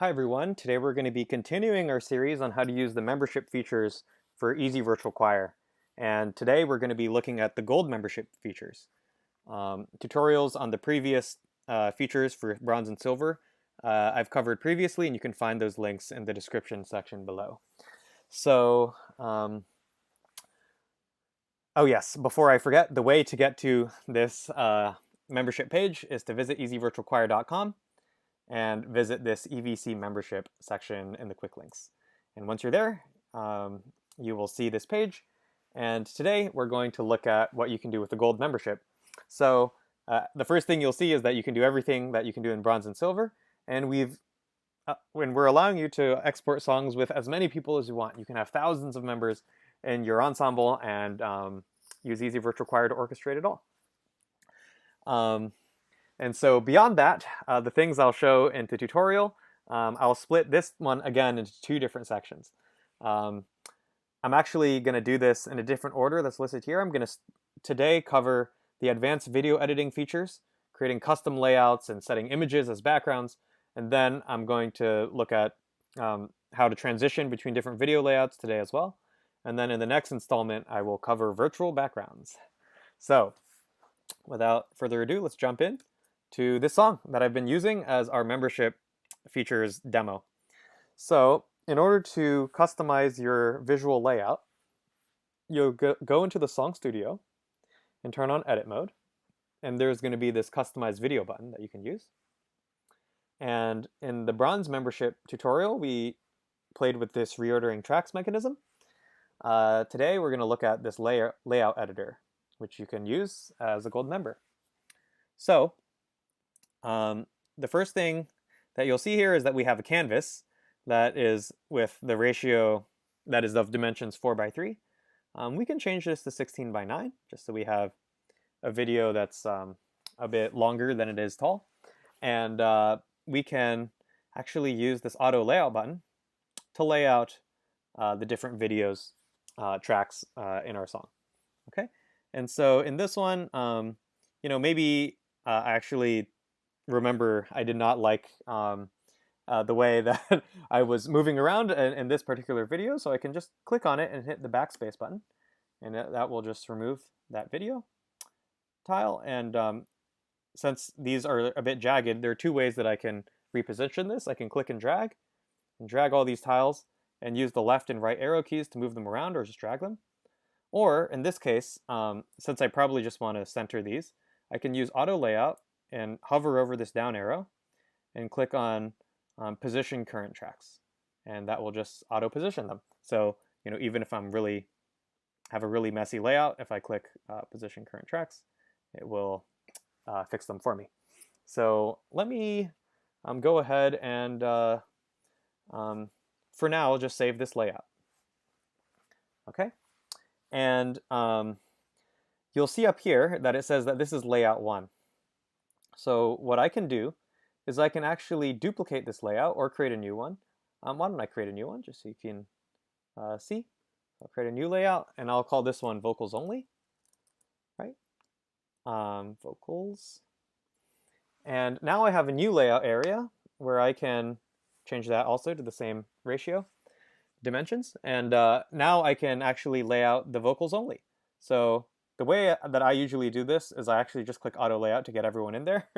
Hi everyone, today we're going to be continuing our series on how to use the membership features for EasyVirtualChoir. And today we're going to be looking at the gold membership features. Tutorials on the previous features for bronze and silver I've covered previously, and you can find those links in the description section below. So, oh yes, before I forget, the way to get to this membership page is to visit EasyVirtualChoir.com and visit this EVC membership section in the quick links. And once you're there, you will see this page. And today we're going to look at what you can do with the gold membership. So the first thing you'll see is that you can do everything that you can do in bronze and silver. And when we're allowing you to export songs with as many people as you want. You can have thousands of members in your ensemble and use EasyVirtualChoir to orchestrate it all. And so beyond that, the things I'll show in the tutorial, I'll split this one again into two different sections. I'm actually going to do this in a different order that's listed here. I'm going to today cover the advanced video editing features, creating custom layouts and setting images as backgrounds. And then I'm going to look at how to transition between different video layouts today as well. And then in the next installment, I will cover virtual backgrounds. So without further ado, let's jump in to this song that I've been using as our membership features demo. So in order to customize your visual layout, you'll go into the Song Studio and turn on edit mode. And there's going to be this customize video button that you can use. And in the bronze membership tutorial, we played with this reordering tracks mechanism. Today we're going to look at this layout editor, which you can use as a gold member. So the first thing that you'll see here is that we have a canvas that is with the ratio that is of dimensions 4:3. We can change this to 16:9 just so we have a video that's a bit longer than it is tall. And we can actually use this auto layout button to lay out the different videos tracks in our song. Okay, and so in this one, maybe I actually remember I did not like the way that I was moving around in this particular video, so I can just click on it and hit the backspace button, and that will just remove that video tile. And since these are a bit jagged, there are two ways that I can reposition this. I can click and drag all these tiles and use the left and right arrow keys to move them around or just drag them. Or in this case, since I probably just want to center these, I can use auto layout and hover over this down arrow and click on position current tracks, and that will just auto position them. So even if I'm have a really messy layout, if I click position current tracks, it will fix them for me. So let me go ahead and for now I'll just save this layout. Okay, and you'll see up here that it says that this is layout 1. So what I can do is I can actually duplicate this layout or create a new one. Why don't I create a new one just so you can see? I'll create a new layout and I'll call this one vocals only, right? Vocals. And now I have a new layout area where I can change that also to the same ratio dimensions. And now I can actually lay out the vocals only. So the way that I usually do this is I actually just click auto layout to get everyone in there.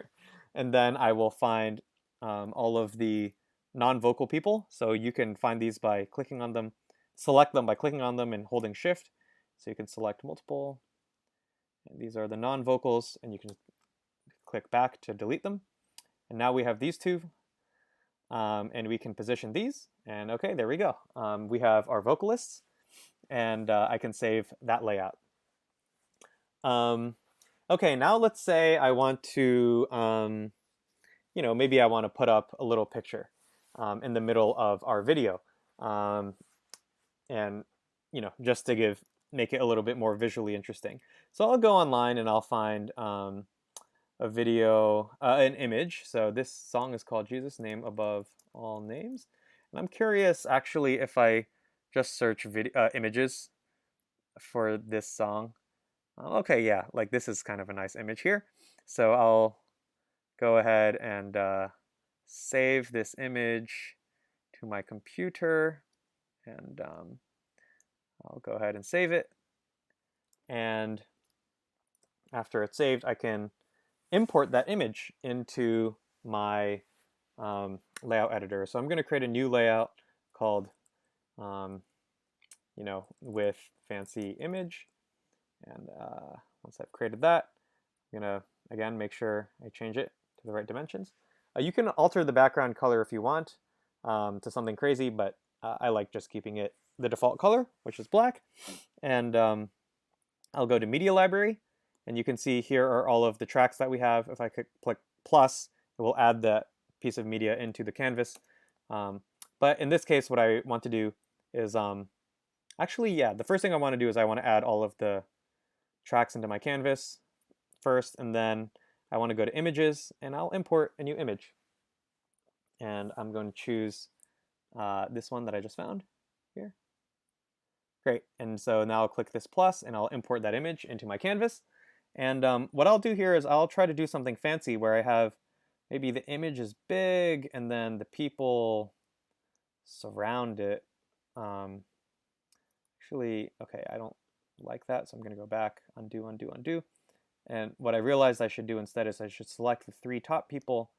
And then I will find all of the non-vocal people. So you can find these by clicking on them, select them by clicking on them and holding shift. So you can select multiple. And these are the non-vocals, and you can click back to delete them. And now we have these two. And we can position these. And okay, there we go. We have our vocalists, and I can save that layout. Okay, now let's say I want to, maybe I want to put up a little picture in the middle of our video, and just to make it a little bit more visually interesting. So I'll go online and I'll find a video, an image. So this song is called Jesus' Name Above All Names, and I'm curious actually if I just search images for this song. Okay, yeah, like this is kind of a nice image here. So I'll go ahead and save this image to my computer, and I'll go ahead and save it. And after it's saved, I can import that image into my layout editor. So I'm going to create a new layout called, with fancy image. And once I've created that, I'm going to, again, make sure I change it to the right dimensions. You can alter the background color if you want to something crazy, but I like just keeping it the default color, which is black. And I'll go to Media Library, and you can see here are all of the tracks that we have. If I click plus, it will add that piece of media into the canvas. But in this case, what I want to do is the first thing I want to do is I want to add all of the tracks into my canvas first, and then I want to go to images, and I'll import a new image. And I'm going to choose this one that I just found here. Great, and so now I'll click this plus, and I'll import that image into my canvas. And what I'll do here is I'll try to do something fancy where I have maybe the image is big, and then the people surround it. Actually, okay, I don't like that, so I'm going to go back, undo, undo, undo. And what I realized I should do instead is I should select the 3 top people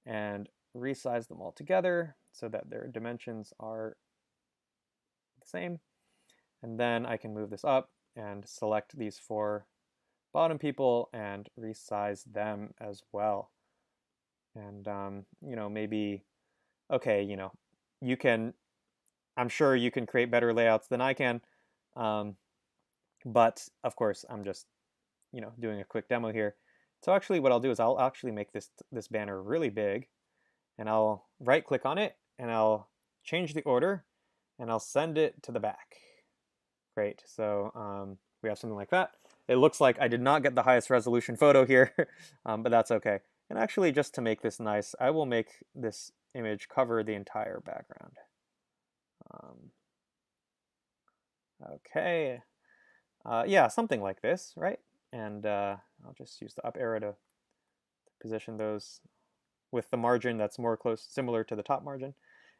and resize them all together so that their dimensions are the same. And then I can move this up and select these 4 bottom people and resize them as well. And, maybe, okay, you can, I'm sure you can create better layouts than I can. But of course, I'm just, doing a quick demo here. So actually what I'll do is I'll actually make this banner really big, and I'll right click on it, and I'll change the order, and I'll send it to the back. Great, so we have something like that. It looks like I did not get the highest resolution photo here, but that's okay. And actually, just to make this nice, I will make this image cover the entire background. Okay, yeah, something like this, right? And I'll just use the up arrow to position those with the margin that's more similar to the top margin.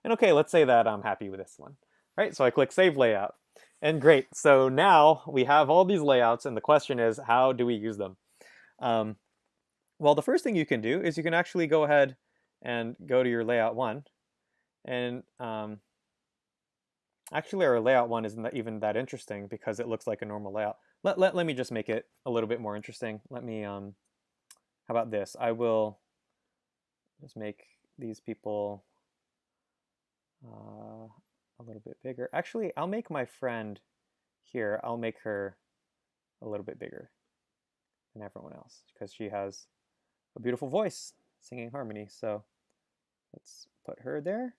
And okay, let's say that I'm happy with this one, right? So I click Save Layout. And great, so now we have all these layouts, and the question is, how do we use them? Well, the first thing you can do is you can actually go ahead and go to your layout 1. And actually, our layout 1 isn't even that interesting because it looks like a normal layout. Let me just make it a little bit more interesting. Let me, how about this? I will just make these people a little bit bigger. Actually, I'll make my friend here, I'll make her a little bit bigger than everyone else because she has a beautiful voice singing harmony. So let's put her there.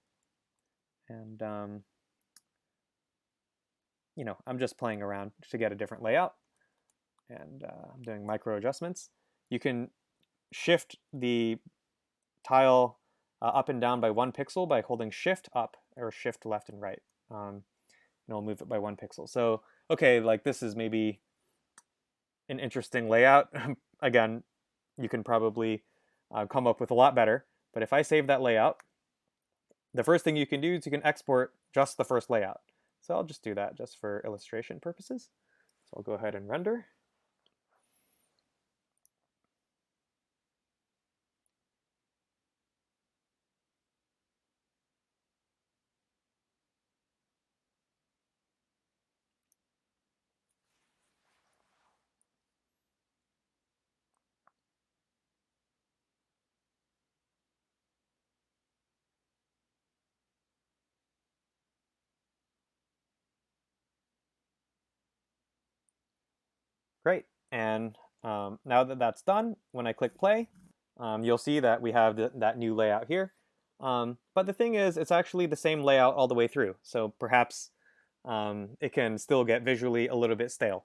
And, I'm just playing around to get a different layout. And I'm doing micro adjustments. You can shift the tile up and down by 1 pixel by holding Shift up or Shift left and right. And it'll move it by 1 pixel. So, okay, like this is maybe an interesting layout. Again, you can probably come up with a lot better. But if I save that layout, the first thing you can do is you can export just the first layout. So I'll just do that just for illustration purposes. So I'll go ahead and render. Great. And now that that's done, when I click play, you'll see that we have that new layout here. But the thing is, it's actually the same layout all the way through. So perhaps it can still get visually a little bit stale.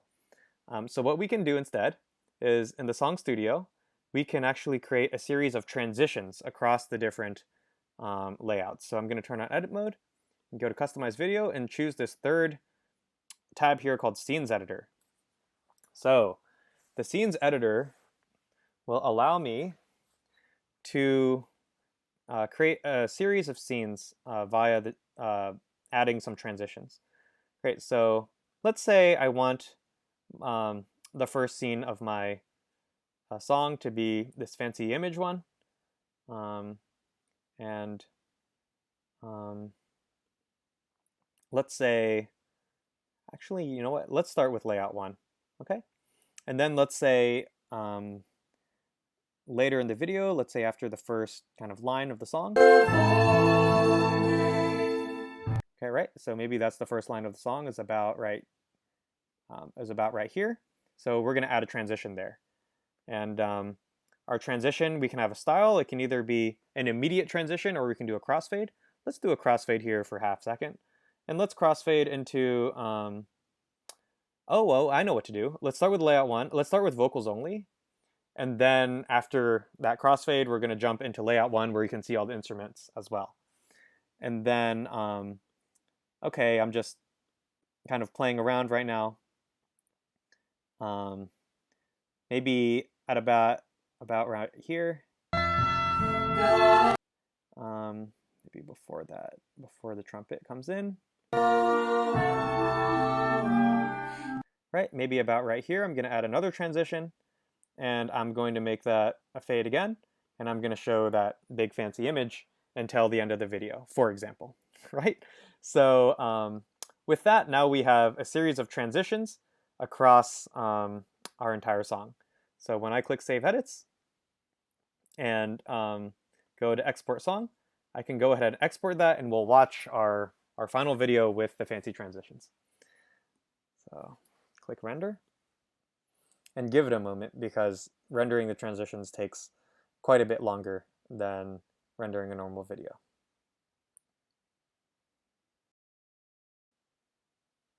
So what we can do instead is in the Song Studio, we can actually create a series of transitions across the different layouts. So I'm going to turn on edit mode and go to customize video and choose this 3rd tab here called Scenes Editor. So the Scenes Editor will allow me to create a series of scenes via adding some transitions. Great, so let's say I want the first scene of my song to be this fancy image one. And let's say, actually, you know what? Let's start with layout one, okay? And then let's say later in the video, let's say after the first kind of line of the song. Okay, right? So maybe that's the first line of the song is about right here. So we're gonna add a transition there. And our transition, we can have a style. It can either be an immediate transition or we can do a crossfade. Let's do a crossfade here for half second. And let's crossfade into, oh, I know what to do. Let's start with layout one. Let's start with vocals only. And then after that crossfade, we're gonna jump into layout one where you can see all the instruments as well. And then, okay, I'm just kind of playing around right now. Maybe at about right here. Maybe before that, before the trumpet comes in. Right, maybe about right here, I'm gonna add another transition and I'm going to make that a fade again. And I'm gonna show that big fancy image until the end of the video, for example, right? So with that, now we have a series of transitions across our entire song. So when I click Save Edits and go to Export Song, I can go ahead and export that and we'll watch our final video with the fancy transitions. So click Render and give it a moment because rendering the transitions takes quite a bit longer than rendering a normal video.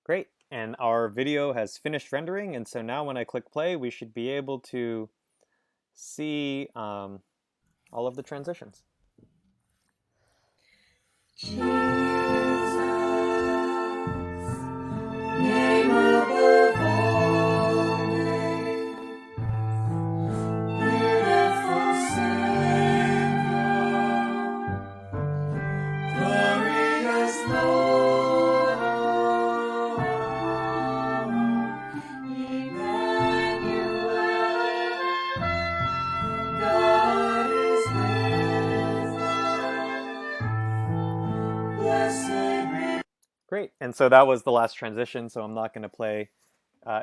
Great, and our video has finished rendering, and so now when I click play, we should be able to see all of the transitions. Jesus, name above all names, beautiful Savior, glorious Lord, Emmanuel, God is with us, blessed. Great, and so that was the last transition, so I'm not going to play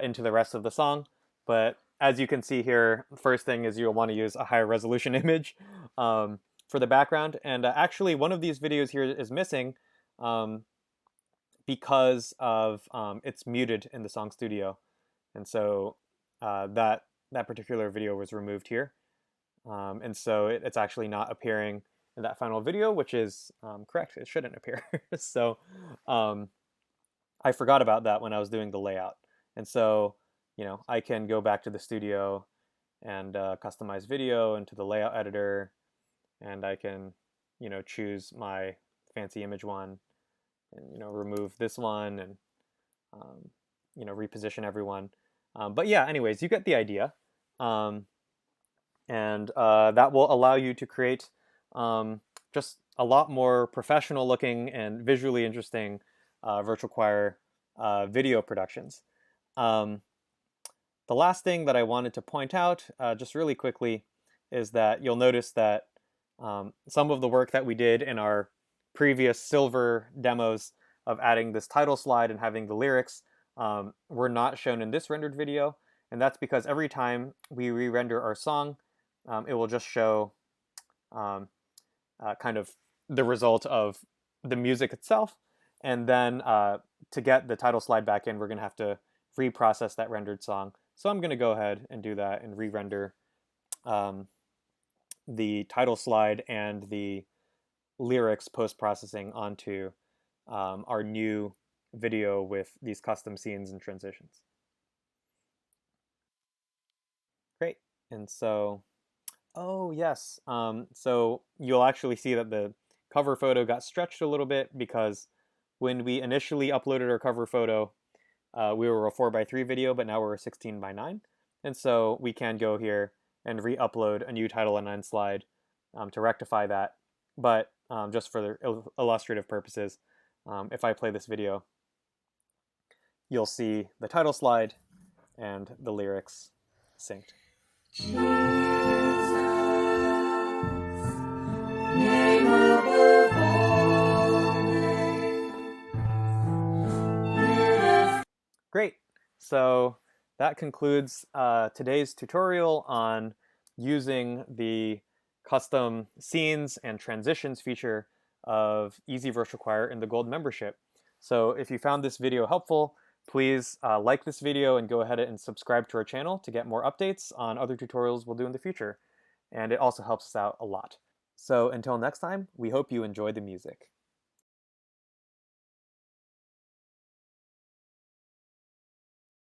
into the rest of the song, but as you can see here, the first thing is you'll want to use a higher resolution image for the background, and actually one of these videos here is missing because of it's muted in the Song Studio, and so that particular video was removed here, and so it's actually not appearing in that final video, which is correct. It shouldn't appear. So I forgot about that when I was doing the layout. And so, you know, I can go back to the studio and customize video into the layout editor, and I can, you know, choose my fancy image one and, you know, remove this one and, you know, reposition everyone. But yeah, anyways, you get the idea. And that will allow you to create just a lot more professional looking and visually interesting virtual choir video productions. The last thing that I wanted to point out just really quickly is that you'll notice that some of the work that we did in our previous silver demos of adding this title slide and having the lyrics were not shown in this rendered video, and that's because every time we re-render our song, it will just show kind of the result of the music itself, and then to get the title slide back in, we're going to have to reprocess that rendered song. So I'm going to go ahead and do that and re-render the title slide and the lyrics post-processing onto our new video with these custom scenes and transitions. Great, and so, oh yes, so you'll actually see that the cover photo got stretched a little bit because when we initially uploaded our cover photo, we were a 4:3 video, but now we're a 16:9. And so we can go here and re-upload a new title and end slide to rectify that. but just for illustrative purposes, if I play this video, you'll see the title slide and the lyrics synced. Jesus, name above all names. Great. So that concludes today's tutorial on using the custom scenes and transitions feature of EasyVirtualChoir in the Gold membership. So if you found this video helpful, please like this video and go ahead and subscribe to our channel to get more updates on other tutorials we'll do in the future. And it also helps us out a lot. So until next time, we hope you enjoy the music.